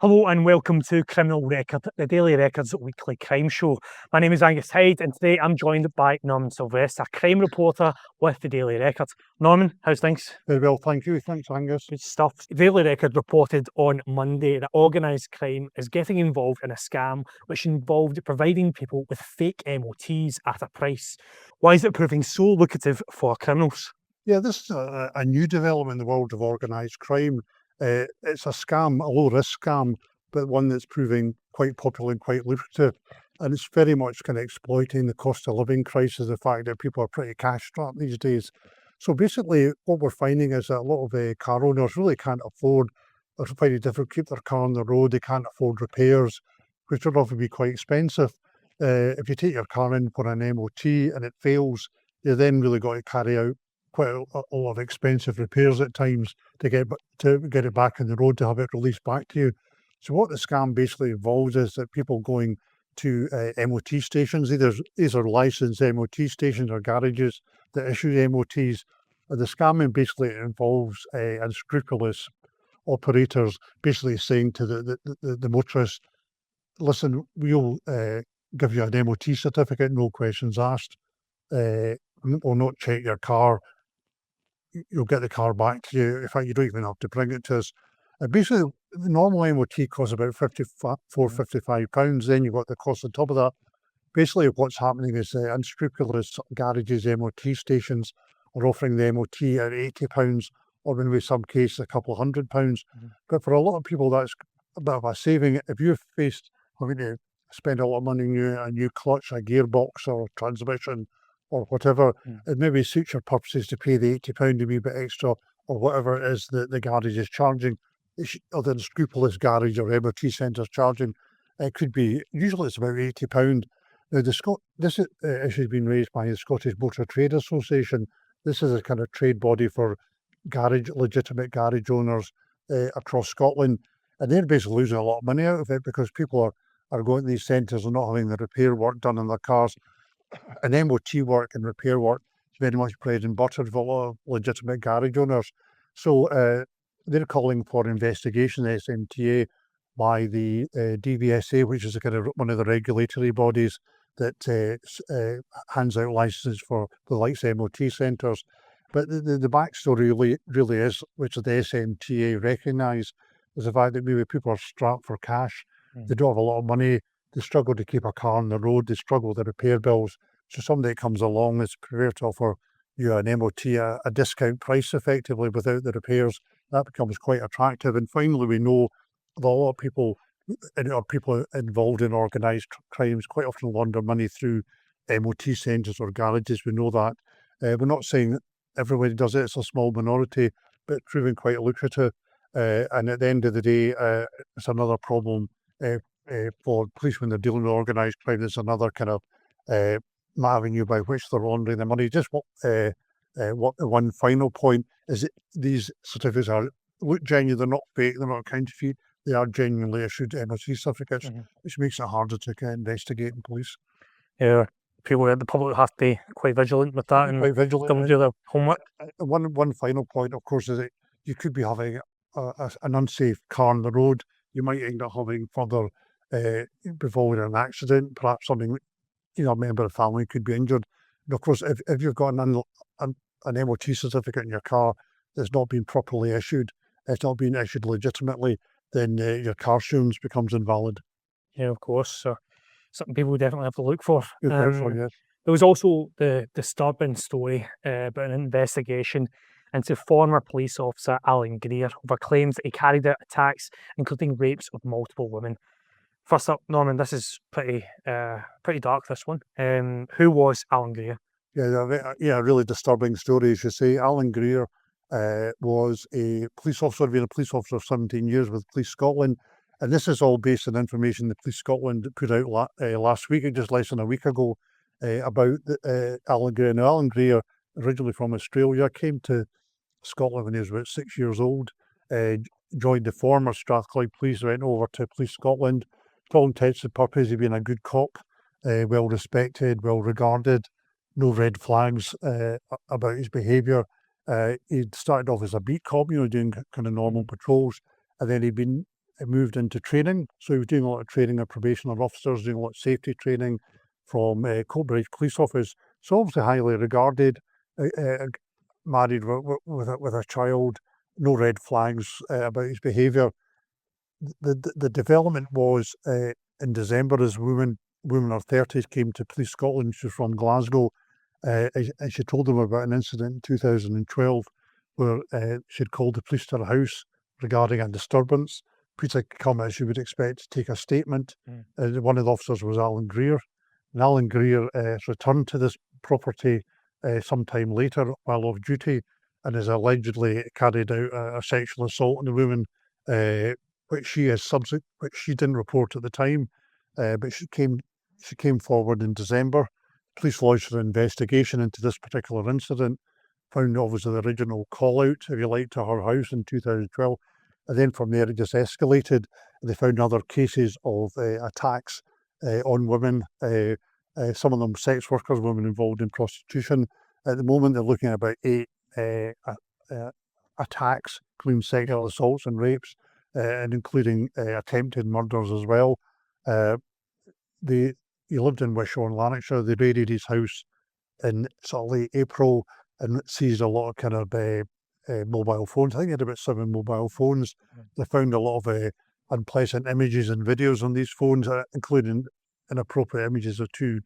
Hello and welcome to Criminal Record, the Daily Record's weekly crime show. My name is Angus Hyde and today I'm joined by Norman Sylvester, crime reporter with the Daily Record. Norman, how's things? Very well, thank you. Thanks, Angus. Good stuff. The Daily Record reported on Monday that organised crime is getting involved in a scam which involved providing people with fake MOTs at a price. Why is it proving so lucrative for criminals? Yeah, this is a new development in the world of organised crime. It's a scam, a low-risk scam, but one that's proving quite popular and quite lucrative. And it's very much kind of exploiting the cost of living crisis, the fact that people are pretty cash-strapped these days. So basically, what we're finding is that a lot of car owners really can't afford, or find it difficult to keep their car on the road. They can't afford repairs, which would often be quite expensive. If you take your car in for an MOT and it fails, you then really got to carry out quite a lot of expensive repairs at times to get it back on the road, to have it released back to you. So what the scam basically involves is that people going to MOT stations, these are licensed MOT stations or garages that issue MOTs. The scamming basically involves unscrupulous operators basically saying to the motorist, listen, we'll give you an MOT certificate, no questions asked. We'll not check your car. You'll get the car back to you. In fact, you don't even have to bring it to us. Basically, the normal MOT costs about £55. Then you've got the cost on top of that. Basically, what's happening is unscrupulous garages, MOT stations, are offering the MOT at £80, or in some cases, a couple of £100. But for a lot of people, that's a bit of a saving. If you're faced having to spend a lot of money on a new clutch, a gearbox, or transmission, or whatever, it maybe suits your purposes to pay the £80 a wee bit extra, or whatever it is that the garage is charging, or the unscrupulous garage or MOT centre's charging. It could be, usually it's about £80. Now, this issue has been raised by the Scottish Motor Trade Association. This is a kind of trade body for legitimate garage owners across Scotland, and they're basically losing a lot of money out of it because people are going to these centres and not having the repair work done on their cars. And MOT work and repair work is very much bread and butter for a lot of legitimate garage owners. So they're calling for investigation, SMTA, by the DVSA, which is a kind of one of the regulatory bodies that hands out licenses for the likes of MOT centres. But the backstory really is, which the SMTA recognise, is the fact that maybe people are strapped for cash. They don't have a lot of money. They struggle to keep a car on the road. They struggle with the repair bills. So somebody comes along that's prepared to offer you an MOT a discount price effectively without the repairs. That becomes quite attractive. And finally, we know that a lot of people involved in organised crimes quite often launder money through MOT centres or garages. We know that. We're not saying everybody does it. It's a small minority, but proving quite lucrative. And at the end of the day, it's another problem for police when they're dealing with organised crime. There's another kind of avenue by which they're laundering the money. Just one final point is that these certificates look genuine. They're not fake. They're not counterfeit. They are genuinely issued MOT certificates, which makes it harder to investigate in police. Yeah, people at the public have to be quite vigilant with that and do their homework. One final point, of course, is that you could be having an unsafe car on the road. You might end up having further involved in an accident, perhaps something, a member of the family could be injured. And of course, if you've got an MOT certificate in your car that's not been properly issued, it's not been issued legitimately, then your car insurance becomes invalid. Yeah, of course. So something people definitely have to look for. Yes. There was also the disturbing story about an investigation into former police officer Alan Greer over claims that he carried out attacks, including rapes of multiple women. First up, Norman, this is pretty dark, this one. Who was Alan Greer? Yeah, really disturbing story, as you say. Alan Greer was a police officer, been a police officer for 17 years with Police Scotland. And this is all based on information that Police Scotland put out last week, just less than a week ago, about Alan Greer. Now, Alan Greer, originally from Australia, came to Scotland when he was about 6 years old, joined the former Strathclyde Police, went over to Police Scotland. For all intents and purposes, he'd been a good cop, well respected, well regarded, no red flags about his behaviour. He'd started off as a beat cop, doing kind of normal patrols, and then he'd been moved into training. So he was doing a lot of training of probationary officers, doing a lot of safety training from Coatbridge Police Office. So obviously highly regarded, married with a child, no red flags about his behaviour. The development was in December as woman in her 30s came to Police Scotland. She was from Glasgow, and she told them about an incident in 2012 where she'd called the police to her house regarding a disturbance. Police had come, as you would expect, to take a statement. One of the officers was Alan Greer. And Alan Greer returned to this property sometime later while off duty and has allegedly carried out a sexual assault on the woman, which she didn't report at the time, but she came forward in December. Police lodged an investigation into this particular incident, found obviously the original call out, if you like, to her house in 2012. And then from there it just escalated. They found other cases of attacks on women, some of them sex workers, women involved in prostitution. At the moment they're looking at about 8 attacks, including sexual assaults and rapes, and including attempted murders as well. He lived in Wishaw in Lanarkshire. They raided his house in sort of late April and seized a lot of kind of mobile phones. I think he had about 7 mobile phones. They found a lot of unpleasant images and videos on these phones, including inappropriate images of 2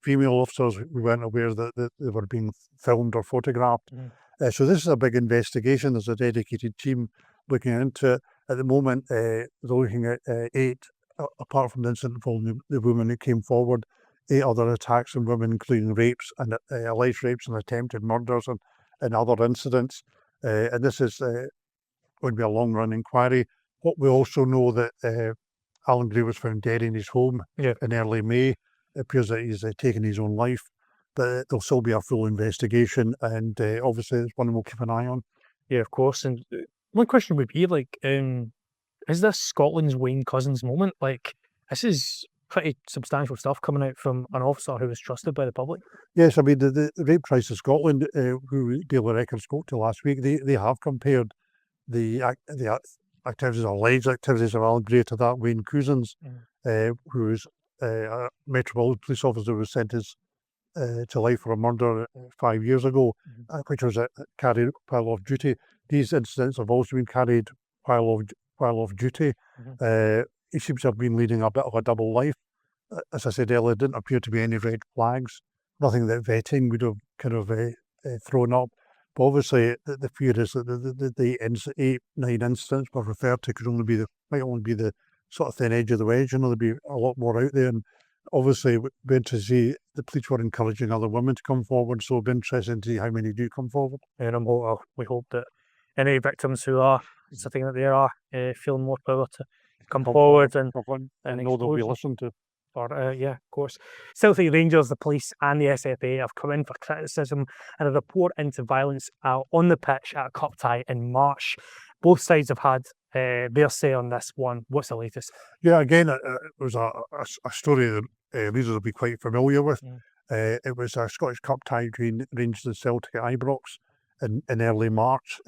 female officers. We weren't aware that they were being filmed or photographed. So this is a big investigation. There's a dedicated team looking into it. At the moment, they're looking at 8, apart from the incident involving the woman who came forward, 8 other attacks on women, including rapes and alleged rapes and attempted murders and other incidents. And this is going to be a long-run inquiry. What we also know that Alan Greer was found dead in his home in early May. It appears that he's taken his own life, but there'll still be a full investigation, and obviously it's one we'll keep an eye on. Yeah, of course. And one question would be, like, is this Scotland's Wayne Couzens moment? Like, this is pretty substantial stuff coming out from an officer who was trusted by the public. Yes, I mean, the Rape Trials of Scotland, who Daily Record spoke to last week, they have compared the activities, alleged activities of Alan Greer to that Wayne Couzens, who was a Metropolitan Police officer who was sentenced to life for a murder 5 years ago, which was carried while off duty. These incidents have also been carried while off duty. He seems to have been leading a bit of a double life. As I said earlier, there didn't appear to be any red flags, nothing that vetting would have kind of thrown up. But obviously, the fear is that the 8, 9 incidents were referred to might only be the sort of thin edge of the wedge. There'll be a lot more out there. And obviously, we've been to see the police were encouraging other women to come forward. So it'll be interesting to see how many do come forward. And we hope that any victims who are sitting out there are feeling more power to come forward and know they'll be listened to. Yeah, of course. Celtic Rangers, the police and the SFA have come in for criticism and a report into violence on the pitch at a cup tie in March. Both sides have had their say on this one. What's the latest? Yeah, again, it was a story that readers will be quite familiar with. It was a Scottish Cup tie between Rangers and Celtic at Ibrox in early March.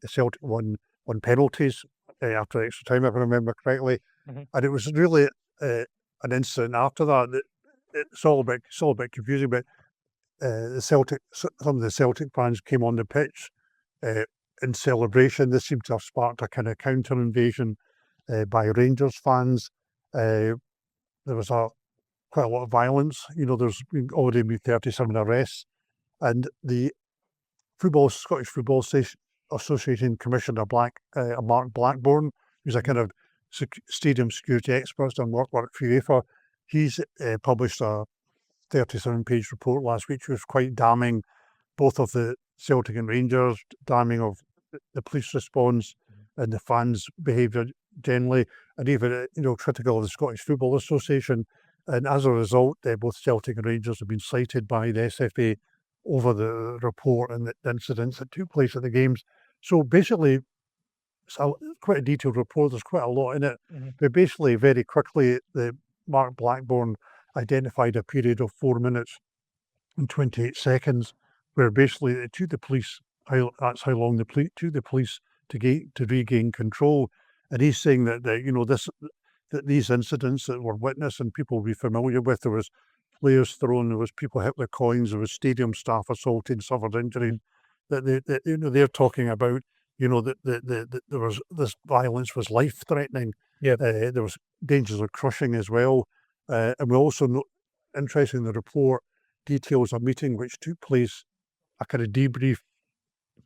Celtic won penalties after extra time, if I remember correctly. And it was really an incident after that. It's all a bit confusing, but some of the Celtic fans came on the pitch in celebration. This seemed to have sparked a kind of counter invasion by Rangers fans. There was quite a lot of violence. There's already been 37 arrests, and the Scottish Football Association Commissioner Mark Blackburn, who's a kind of stadium security expert and work for UEFA, he's published a 37-page report last week, which was quite damning, both of the Celtic and Rangers, damning of the police response and the fans' behaviour generally, and even critical of the Scottish Football Association. And as a result, both Celtic and Rangers have been cited by the SFA over the report and the incidents that took place at the games. So basically, it's quite a detailed report. There's quite a lot in it. But basically, very quickly, the Mark Blackburn identified a period of 4 minutes and 28 seconds where basically it took the police, that's how long it took the police to regain control. And he's saying that that these incidents that were witnessed and people will be familiar with, there was players thrown, there was people hit with coins, there was stadium staff assaulted, suffered injuries. They're talking about, that there was this violence was life threatening. Yeah. There was dangers of crushing as well. And we also know, interesting in the report, details a meeting which took place, a kind of debrief,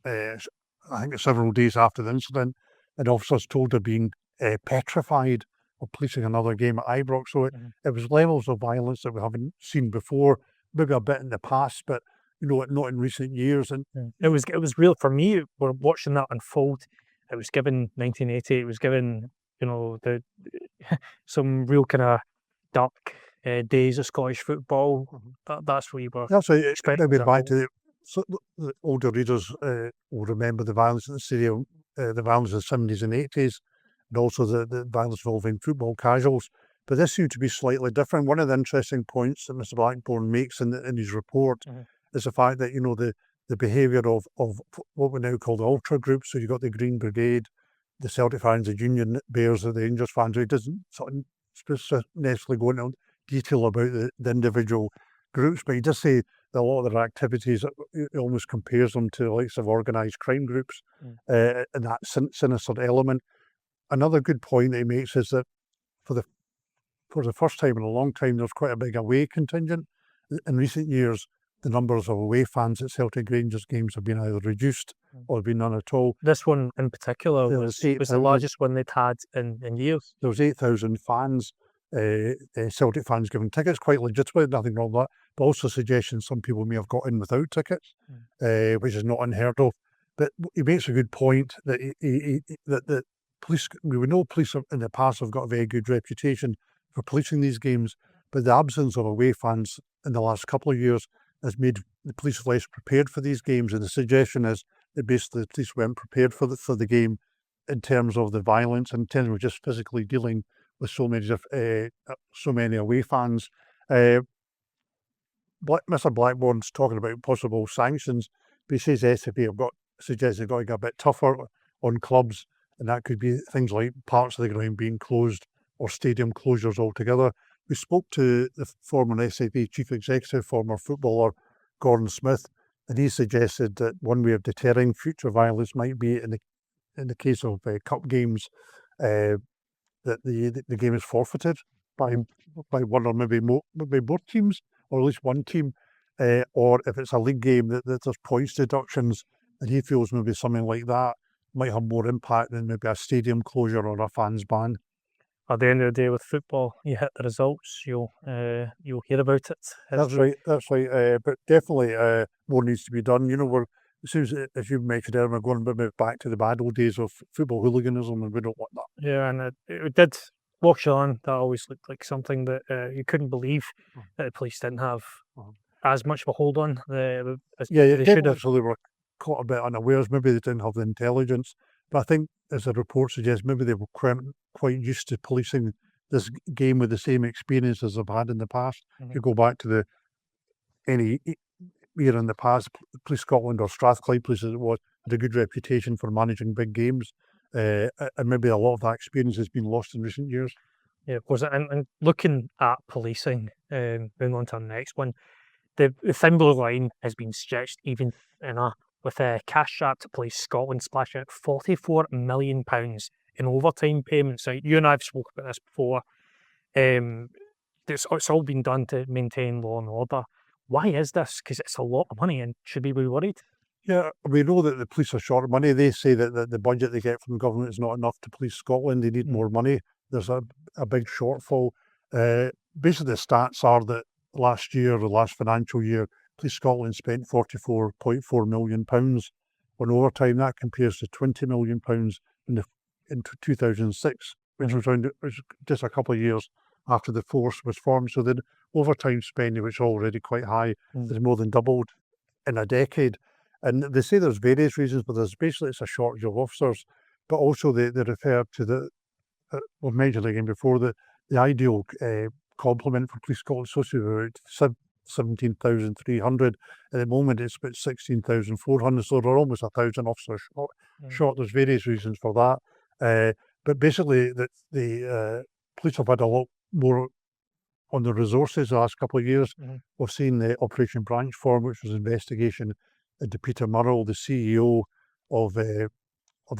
I think several days after the incident, and officers told they're being petrified of policing another game at Ibrox. So it was levels of violence that we haven't seen before, maybe a bit in the past, but not in recent years. And it was real for me. We're watching that unfold. It was given 1980. It was given the some real kind of dark days of Scottish football. That's what you were. That's right. expecting. Maybe back to the older readers will remember the violence in the stadium, the violence in the 70s and 80s, and also the violence involving football casuals. But this seemed to be slightly different. One of the interesting points that Mr. Blackburn makes in his report is the fact that the behaviour of what we now call the ultra groups. So you've got the Green Brigade, the Celtic fans, the Union Bears, the Rangers fans. He doesn't sort of necessarily go into detail about the individual groups, but he does say that a lot of their activities, it almost compares them to the likes of organised crime groups, and that sinister element. Another good point that he makes is that for the first time in a long time, there's quite a big away contingent. In recent years, the numbers of away fans at Celtic Rangers games have been either reduced or been none at all. This one in particular was the largest one they'd had in years. There was 8,000 fans, Celtic fans giving tickets, quite legitimate, nothing wrong with that, but also suggesting some people may have got in without tickets, which is not unheard of. But he makes a good point that that police, we know police in the past have got a very good reputation for policing these games, but the absence of away fans in the last couple of years has made the police less prepared for these games. And the suggestion is that basically the police weren't prepared for the game in terms of the violence, in terms of just physically dealing with so many away fans. Mr. Blackburn's talking about possible sanctions, but he says SFA have suggested they've got to get a bit tougher on clubs, and that could be things like parts of the ground being closed or stadium closures altogether. We spoke to the former SFA chief executive, former footballer Gordon Smith, and he suggested that one way of deterring future violence might be in the case of cup games, that the game is forfeited by one or maybe both teams, or at least one team, or if it's a league game that there's points deductions, and he feels maybe something like that might have more impact than maybe a stadium closure or a fans ban. At the end of the day, with football, you hit the results, you'll hear about it. That's right. But definitely more needs to be done. As soon as you mentioned earlier, we're going back to the bad old days of football hooliganism, and we don't want that. Yeah, and it did watch on. That always looked like something that you couldn't believe that the police didn't have as much of a hold on. They should have. So they were caught a bit unawares. Maybe they didn't have the intelligence. But I think, as the report suggests, maybe they were quite used to policing this game with the same experiences they've had in the past. If you go back to any year in the past, Police Scotland or Strathclyde Police, as it was, had a good reputation for managing big games. And maybe a lot of that experience has been lost in recent years. Yeah, of course. And looking at policing, moving on to the next one, the thin blue line has been stretched even thinner, with cash-strapped Police Scotland splashing out £44 million in overtime payments. Now, you and I have spoken about this before. It's all been done to maintain law and order. Why is this? Because it's a lot of money, and should we be worried? Yeah, we know that the police are short of money. They say that the budget they get from the government is not enough to police Scotland. They need more money. There's a big shortfall. Basically, the stats are that last financial year, Police Scotland spent £44.4 million on overtime. That compares to £20 million in 2006, which was just a couple of years after the force was formed. So the overtime spending, which is already quite high, has more than doubled in a decade. And they say there's various reasons, but it's a shortage of officers. But also they refer to we've mentioned again before, the ideal complement for Police Scotland is supposed to be about 17,300. At the moment, it's about 16,400. So they're almost 1,000 officers short. There's various reasons for that. But basically, the police have had a lot more on the resources the last couple of years. We've seen the Operation Branch form, which was an investigation into Peter Murrell, the CEO of the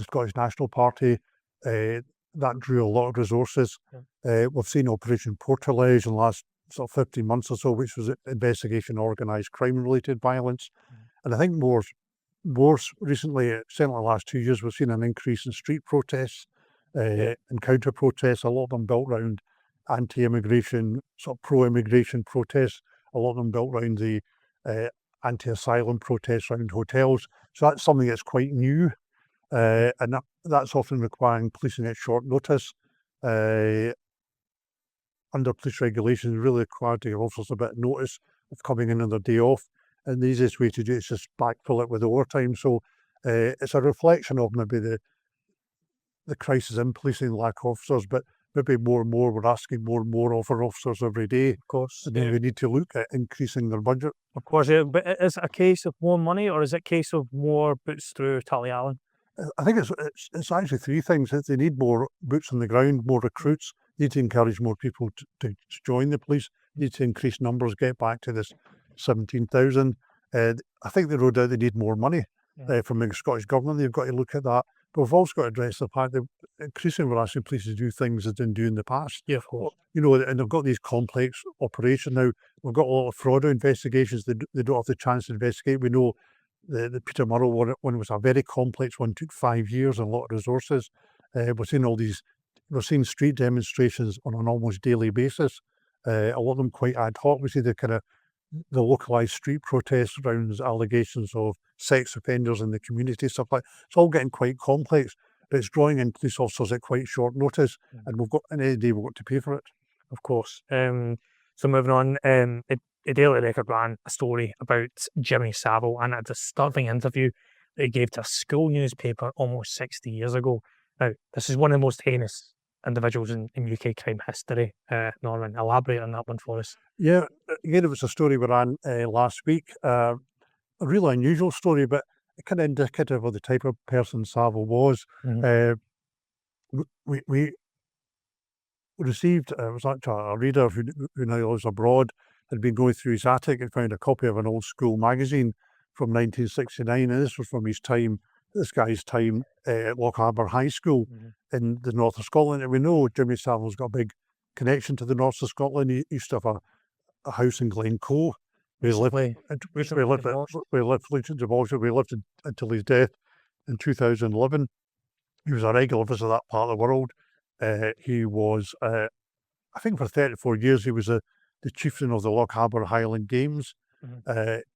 Scottish National Party. That drew a lot of resources. We've seen Operation Portalege in the last sort of 15 months or so, which was an investigation of organised crime-related violence. And I think more recently, certainly the last 2 years, we've seen an increase in street protests and counter protests, a lot of them built around anti-immigration, sort of pro-immigration protests, a lot of them built around the anti-asylum protests around hotels. So that's something that's quite new, and that's often requiring policing at short notice. Under police regulations, really required to give officers a bit of notice of coming in on their day off. And the easiest way to do it is just backfill it with overtime. So it's a reflection of maybe the crisis in policing, lack of officers, but maybe more and more we're asking more and more of our officers every day. Of course. And then we need to look at increasing their budget. Of course, yeah. But is it a case of more money, or is it a case of more boots through Tully Allen? I think it's actually three things. They need more boots on the ground, more recruits, need to encourage more people to join the police, need to increase numbers, get back to this 17,000. I think they wrote out they need more money from the Scottish Government. They've got to look at that. But we've also got to address the fact that increasingly we're asking police to do things they didn't do in the past. Yeah, of course. You know, and they've got these complex operations now. We've got a lot of fraud investigations. They don't have the chance to investigate. We know the Peter Murrell one was a very complex one, took 5 years and a lot of resources. We're seeing street demonstrations on an almost daily basis. A lot of them quite ad hoc. We see the localised street protests around allegations of sex offenders in the community, stuff like that. It's all getting quite complex, but it's drawing in police officers at quite short notice, and at the end of the day, we've got to pay for it. Of course. So moving on, the Daily Record ran a story about Jimmy Savile and a disturbing interview that he gave to a school newspaper almost 60 years ago. Now, this is one of the most heinous individuals in UK crime history. Norman, elaborate on that one for us. Yeah, again, it was a story we ran last week. A really unusual story, but kind of indicative of the type of person Savile was. We received, it was actually a reader who now lives abroad, had been going through his attic and found a copy of an old school magazine from 1969, and this was from this guy's time at Lochaber High School in the north of Scotland. And we know Jimmy Savile's got a big connection to the north of Scotland. He used to have a house in Glencoe. We lived until his death in 2011. He was a regular visitor to that part of the world. He was, I think for 34 years, he was the chieftain of the Lochaber Highland Games.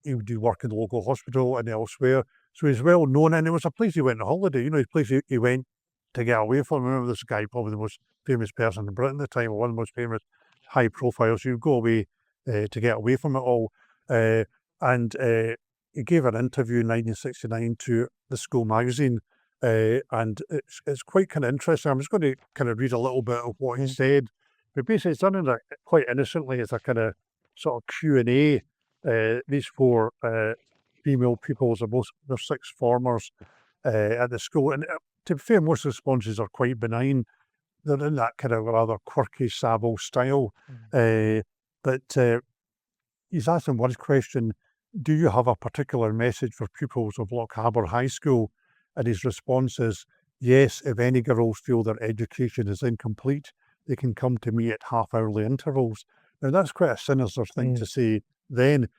He would do work in the local hospital and elsewhere. So he's well known, and it was a place he went on holiday. You know, his place he went to get away from. Remember, this guy, probably the most famous person in Britain at the time, or one of the most famous high profile. So you go away to get away from it all. And he gave an interview in 1969 to the school magazine, and it's quite kind of interesting. I'm just going to kind of read a little bit of what he said. But basically, it's done in quite innocently as a kind of sort of Q&A. These four female pupils they're sixth formers at the school, and to be fair, most responses are quite benign. They're in that kind of rather quirky Savile style. But he's asked him one question: do you have a particular message for pupils of Lochaber High School? And his response is, yes, if any girls feel their education is incomplete, they can come to me at half-hourly intervals. Now, that's quite a sinister thing to say then.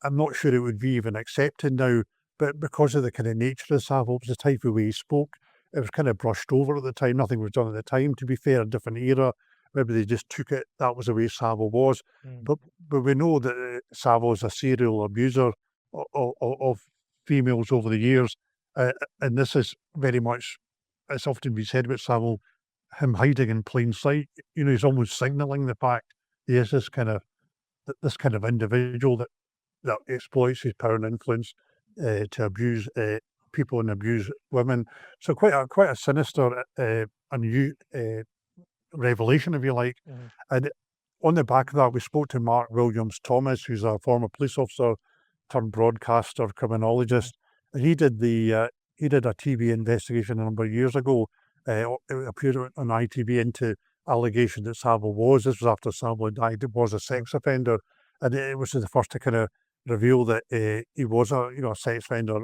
I'm not sure it would be even accepted now, but because of the kind of nature of Savile, the type of way he spoke, it was kind of brushed over at the time. Nothing was done at the time. To be fair, a different era. Maybe they just took it. That was the way Savile was. But we know that Savile is a serial abuser of females over the years. And this is very much, it's often been said about Savile, him hiding in plain sight. You know, he's almost signalling the fact he is this kind of individual that exploits his power and influence to abuse people and abuse women. So quite a sinister revelation, if you like. And on the back of that, we spoke to Mark Williams Thomas, who's a former police officer turned broadcaster, criminologist. And he did a TV investigation a number of years ago It appeared on ITV into allegation that Savile this was after Savile died, was a sex offender, and it was the first to kind of reveal that he was a sex offender,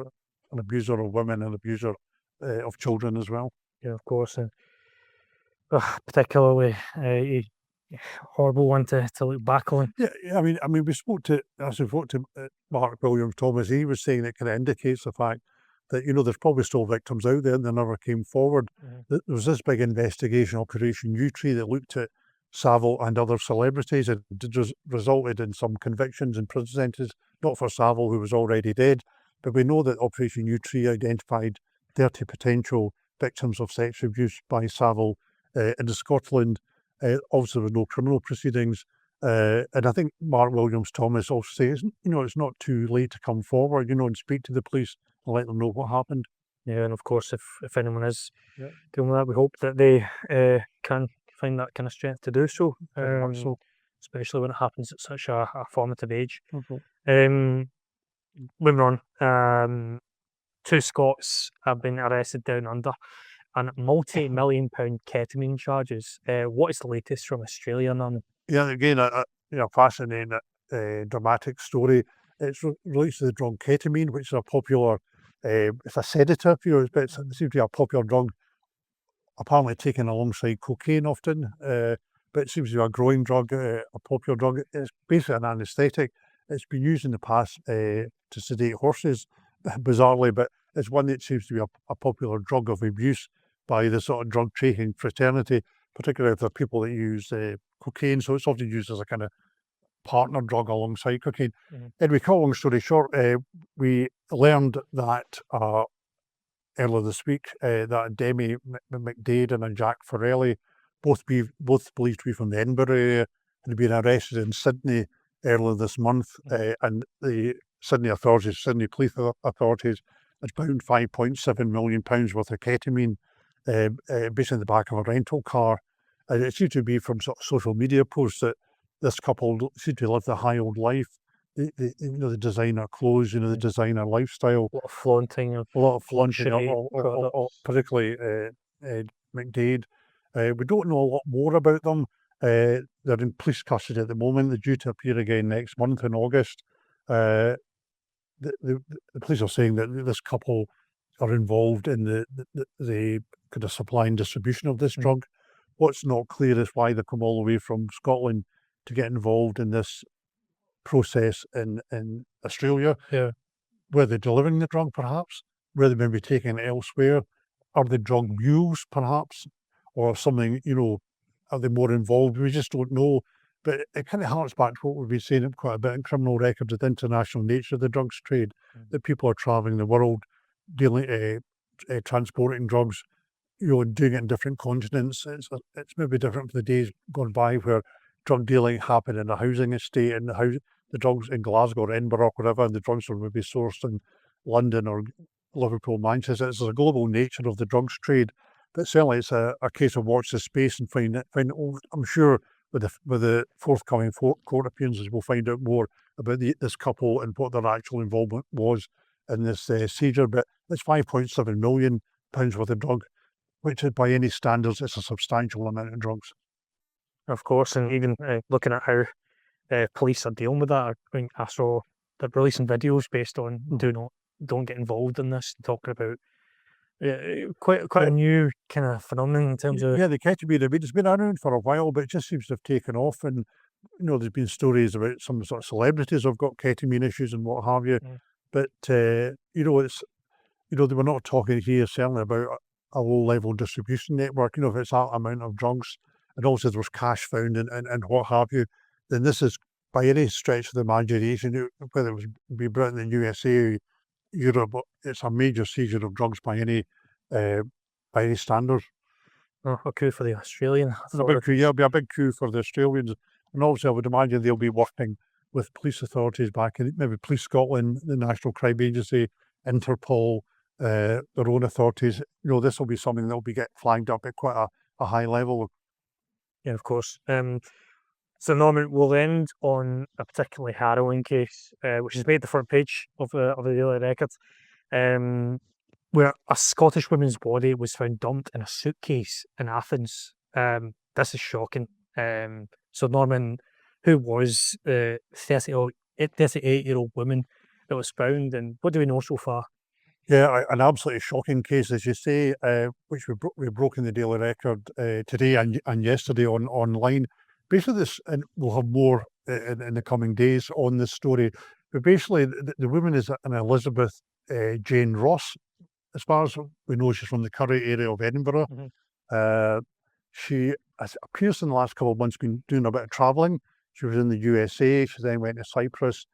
an abuser of women, an abuser of children as well. Yeah, of course, and particularly horrible one to look back on. Yeah, I mean, we spoke to Mark Williams Thomas. He was saying it kind of indicates the fact that there's probably still victims out there and they never came forward. There was this big investigation, Operation U-Tree, that looked at Savile and other celebrities and resulted in some convictions and prison sentences, not for Savile, who was already dead, but we know that Operation U-Tree identified 30 potential victims of sex abuse by Savile in Scotland. Obviously, there were no criminal proceedings. And I think Mark Williams Thomas also says, it's not too late to come forward, and speak to the police and let them know what happened. Yeah, and of course, if anyone is doing that, we hope that they can find that kind of strength to do so, especially when it happens at such a formative age. Moving on, 2 Scots have been arrested down under on multi-million-pound ketamine charges. What is the latest from Australia, Norman? Yeah, again, a fascinating, dramatic story. It's relates to the drug ketamine, which is a popular, it's a sedative, but it seems to be a popular drug, apparently taken alongside cocaine often, but it seems to be a growing drug, a popular drug. It's basically an anaesthetic. It's been used in the past to sedate horses, bizarrely, but it's one that seems to be a popular drug of abuse by the sort of drug trafficking fraternity, particularly if there are people that use cocaine. So it's often used as a kind of partner drug alongside cocaine. Anyway, cut a long story short, we learned that earlier this week that Demi McDade and Jack Farrelly, both believed to be from the Edinburgh area, had been arrested in Sydney earlier this month, and the Sydney police authorities had found £5.7 million worth of ketamine, basically in the back of a rental car. And it seemed to be from sort of social media posts that this couple seemed to live the high old life, the designer clothes, the designer lifestyle. A lot of flaunting, particularly McDade. We don't know a lot more about them. They're in police custody at the moment. They're due to appear again next month in August. The police are saying that this couple are involved in the kind of supply and distribution of this drug. What's not clear is why they come all the way from Scotland to get involved in this process in Australia. Were they delivering the drug, perhaps? Were they maybe taking it elsewhere? Are they drug mules, perhaps? Or something, are they more involved? We just don't know. But it kind of harks back to what we've been saying quite a bit in criminal records, the international nature of the drugs trade, that people are travelling the world, transporting drugs, and doing it in different continents. It's maybe different from the days gone by where drug dealing happened in a housing estate and the drugs in Glasgow or Edinburgh or whatever, and the drugs were maybe sourced in London or Liverpool, Manchester. It's a global nature of the drugs trade, but certainly it's a case of watch the space and find it. I'm sure with the forthcoming court appearances, we'll find out more about this couple and what their actual involvement was in this seizure. But it's £5.7 million worth of drug, which by any standards is a substantial amount of drugs. Of course, and even looking at how police are dealing with that, I saw they're releasing videos based on don't get involved in this, talking about quite a new kind of phenomenon in terms of... Yeah, the ketamine, it's been around for a while, but it just seems to have taken off. And, there's been stories about some sort of celebrities who've got ketamine issues and what have you. But, it's, they were not talking here certainly about a low-level distribution network. If it's that amount of drugs, and also there was cash found and what have you, then this is, by any stretch of the imagination, whether it was be Britain and USA, Europe, it's a major seizure of drugs by any standards. A coup for the Australian. It'll be a big coup for the Australians, and obviously I would imagine they'll be working with police authorities back in maybe Police Scotland, the National Crime Agency, Interpol, their own authorities. This will be something that will be flagged up at quite a high level. Yeah, of course. So Norman, we'll end on a particularly harrowing case, which has made the front page of the Daily Record. where a Scottish woman's body was found dumped in a suitcase in Athens. This is shocking. So Norman, who was the 38-year-old woman that was found, and what do we know so far? Yeah, an absolutely shocking case, as you say, which we broke in the Daily Record today and yesterday online. Basically, this, and we'll have more in the coming days on this story. But basically, the woman is an Elizabeth Jane Ross. As far as we know, she's from the Curry area of Edinburgh. She appears in the last couple of months been doing a bit of travelling. She was in the USA. She then went to Cyprus,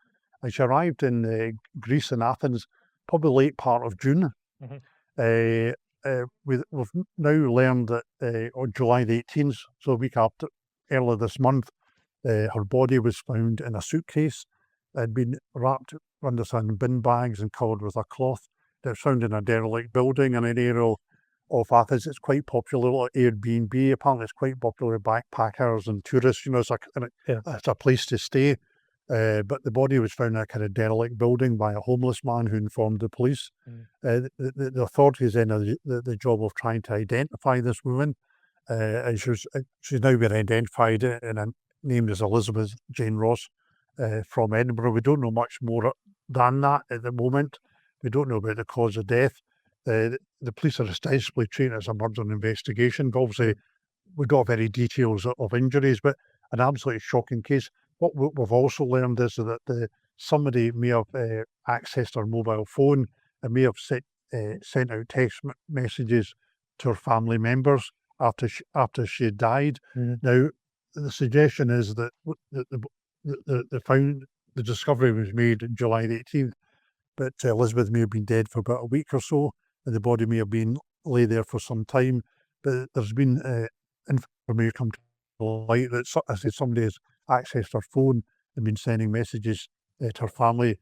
and she arrived in Greece and Athens probably late part of June. We've now learned that on July the 18th, so a week after, earlier this month, her body was found in a suitcase. It had been wrapped under some bin bags and covered with a cloth. It was found in a derelict building in an area of Athens. It's quite popular, like Airbnb. Apparently, it's quite popular with backpackers and tourists. You know, it's a place to stay. But the body was found in a kind of derelict building by a homeless man who informed the police. The authorities then had the job of trying to identify this woman. And she's now been identified and named as Elizabeth Jane Ross from Edinburgh. We don't know much more than that at the moment. We don't know about the cause of death. The police are ostensibly treating it as a murder investigation, but obviously we got any details of injuries, but an absolutely shocking case. What we've also learned is that somebody may have accessed her mobile phone and may have sent out text messages to her family members after she had died. Now, the suggestion is that the discovery was made on July the 18th, but Elizabeth may have been dead for about a week or so, and the body may have been lay there for some time. But there's been information come to light that somebody has accessed her phone and been sending messages to her family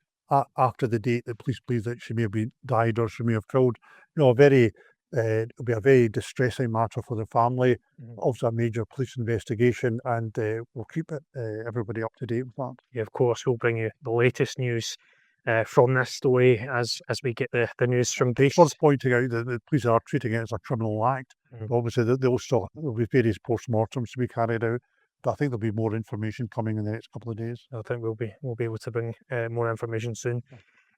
after the date that police believe that she may have been died or she may have killed. You know, it'll be a very distressing matter for the family. Also a major police investigation, and we'll keep everybody up to date with that. Yeah, of course, we'll bring you the latest news from this story as we get the news from Greece. It's worth pointing out that the police are treating it as a criminal act. Obviously, there'll be various post-mortems to be carried out, but I think there'll be more information coming in the next couple of days. I think we'll be able to bring more information soon.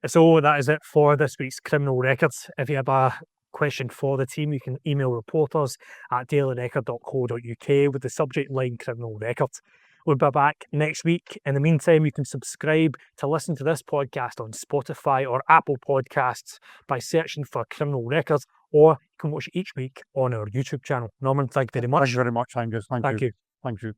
So that is it for this week's Criminal Records. If you have a question for the team, you can email reporters at dailyrecord.co.uk with the subject line Criminal Records. We'll be back next week. In the meantime, you can subscribe to listen to this podcast on Spotify or Apple Podcasts by searching for Criminal Records, or you can watch it each week on our YouTube channel. Norman, thank you very much. Thank you very much, Angus. Thank you. Thank you.